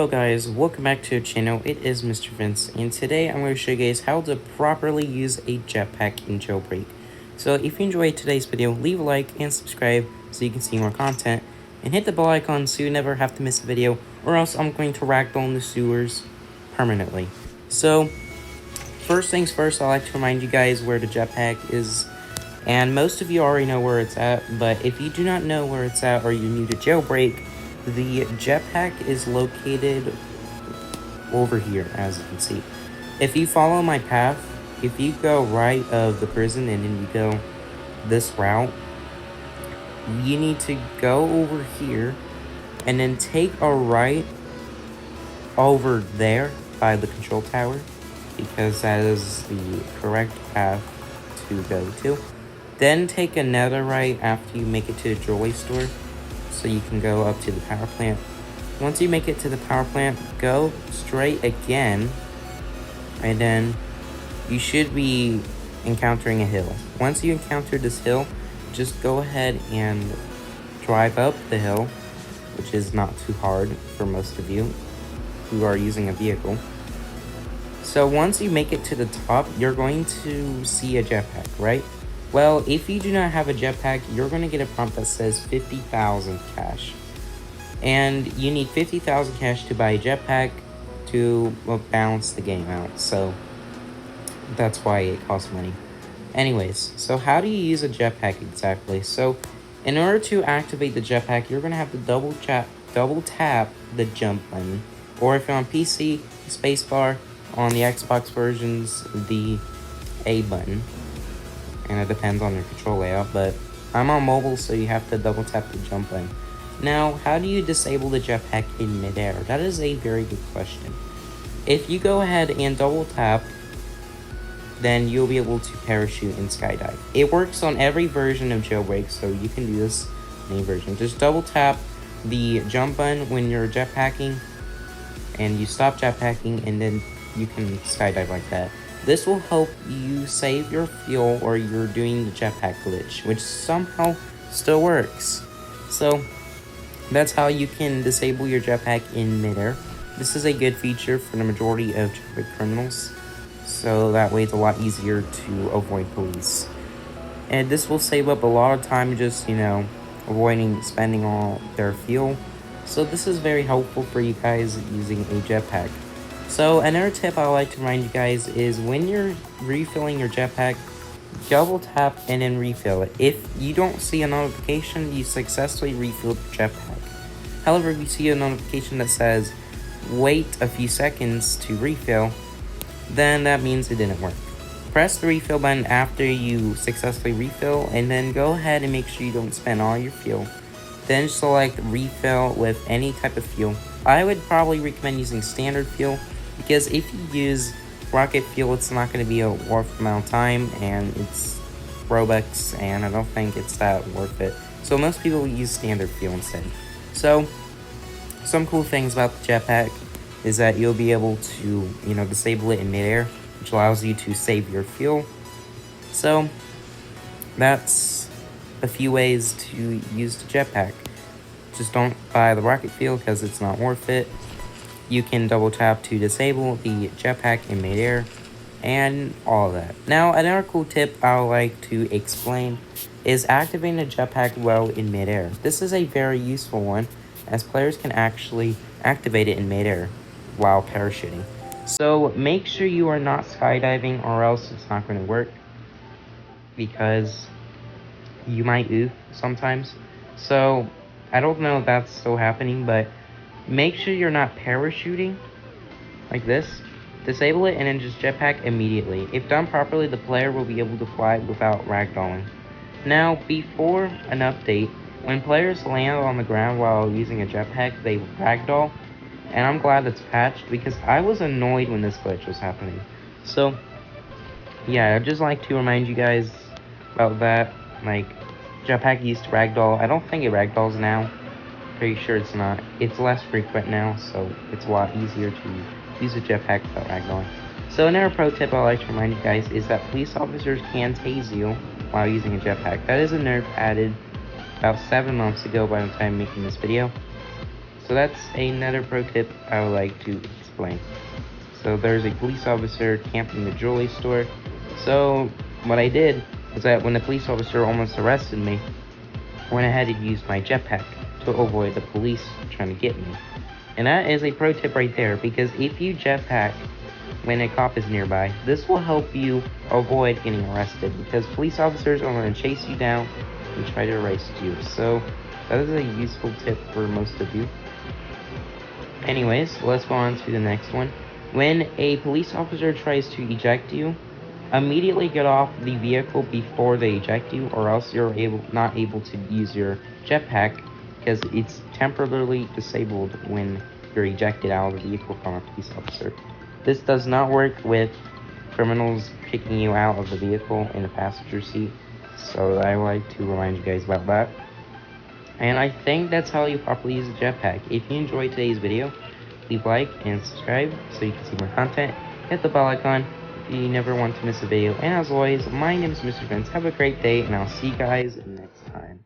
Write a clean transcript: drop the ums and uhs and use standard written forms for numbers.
Hello guys, welcome back to the channel. It is Mr. Vince, and today I'm going to show you guys how to properly use a jetpack in Jailbreak. So if you enjoyed today's video, leave a like and subscribe so you can see more content, and hit the bell icon so you never have to miss a video, or else I'm going to ragdoll in the sewers permanently. So first things first, I'd like to remind you guys where the jetpack is, and most of you already know where it's at, but if you do not know where it's at or you're new to Jailbreak, the jetpack is located over here, as you can see. If you follow my path, if you go right of the prison and then you go this route, you need to go over here and then take a right over there by the control tower, because that is the correct path to go to. Then take another right after you make it to the jewelry store, so you can go up to the power plant. Once you make it to the power plant, go straight again, and then you should be encountering a hill. Once you encounter this hill, just go ahead and drive up the hill, which is not too hard for most of you who are using a vehicle. So once you make it to the top, you're going to see a jetpack, right? Well, if you do not have a jetpack, you're going to get a prompt that says 50,000 cash. And you need 50,000 cash to buy a jetpack to balance the game out. So that's why it costs money. Anyways, so how do you use a jetpack exactly? So in order to activate the jetpack, you're going to have to double tap the jump button. Or if you're on PC, spacebar. On the Xbox versions, the A button. And it depends on your control layout, but I'm on mobile, so you have to double tap the jump button. Now, how do you disable the jetpack in midair? That is a very good question. If you go ahead and double tap, then you'll be able to parachute and skydive. It works on every version of Jailbreak, so you can do this in any version. Just double tap the jump button when you're jetpacking, and you stop jetpacking, and then you can skydive like that. This will help you save your fuel or you're doing the jetpack glitch, which somehow still works. So that's how you can disable your jetpack in midair. This is a good feature for the majority of jailbreak criminals, so that way it's a lot easier to avoid police. And this will save up a lot of time just, avoiding spending all their fuel. So this is very helpful for you guys using a jetpack. So another tip I like to remind you guys is when you're refilling your jetpack, double tap and then refill it. If you don't see a notification, you successfully refilled your jetpack. However, if you see a notification that says wait a few seconds to refill, then that means it didn't work. Press the refill button after you successfully refill, and then go ahead and make sure you don't spend all your fuel. Then select refill with any type of fuel. I would probably recommend using standard fuel, because if you use rocket fuel, it's not going to be a worth amount of time, and it's Robux, and I don't think it's that worth it. So most people use standard fuel instead. So some cool things about the jetpack is that you'll be able to, disable it in midair, which allows you to save your fuel. So that's a few ways to use the jetpack. Just don't buy the rocket fuel because it's not worth it. You can double tap to disable the jetpack in midair and all of that. Now, another cool tip I would like to explain is activating the jetpack while in midair. This is a very useful one, as players can actually activate it in midair while parachuting. So make sure you are not skydiving, or else it's not going to work, because you might oof sometimes. So I don't know if that's still happening, but make sure you're not parachuting like this. Disable it and then just jetpack immediately. If done properly, the player will be able to fly without ragdolling. Now, before an update, when players land on the ground while using a jetpack, they ragdoll, and I'm glad it's patched, because I was annoyed when this glitch was happening. So yeah, I'd just like to remind you guys about that. Like, jetpack used to ragdoll. I don't think it ragdolls now. Pretty sure it's not. It's less frequent now, so it's a lot easier to use a jetpack without ragdolling. So another pro tip I like to remind you guys is that police officers can tase you while using a jetpack. That is a nerf added about 7 months ago by the time making this video. So that's another pro tip I would like to explain. So there's a police officer camping the jewelry store. So what I did was that when the police officer almost arrested me, I went ahead and used my jetpack to avoid the police trying to get me. And that is a pro tip right there, because if you jetpack when a cop is nearby, this will help you avoid getting arrested, because police officers are going to chase you down and try to arrest you. So that is a useful tip for most of you. Anyways, let's go on to the next one. When a police officer tries to eject you, immediately get off the vehicle before they eject you, or else you're not able to use your jetpack, because it's temporarily disabled when you're ejected out of the vehicle from a police officer. This does not work with criminals kicking you out of the vehicle in the passenger seat, so I would like to remind you guys about that. And I think that's how you properly use a jetpack. If you enjoyed today's video, leave a like and subscribe so you can see more content. Hit the bell icon if you never want to miss a video. And as always, my name is Mr. Vince. Have a great day, and I'll see you guys next time.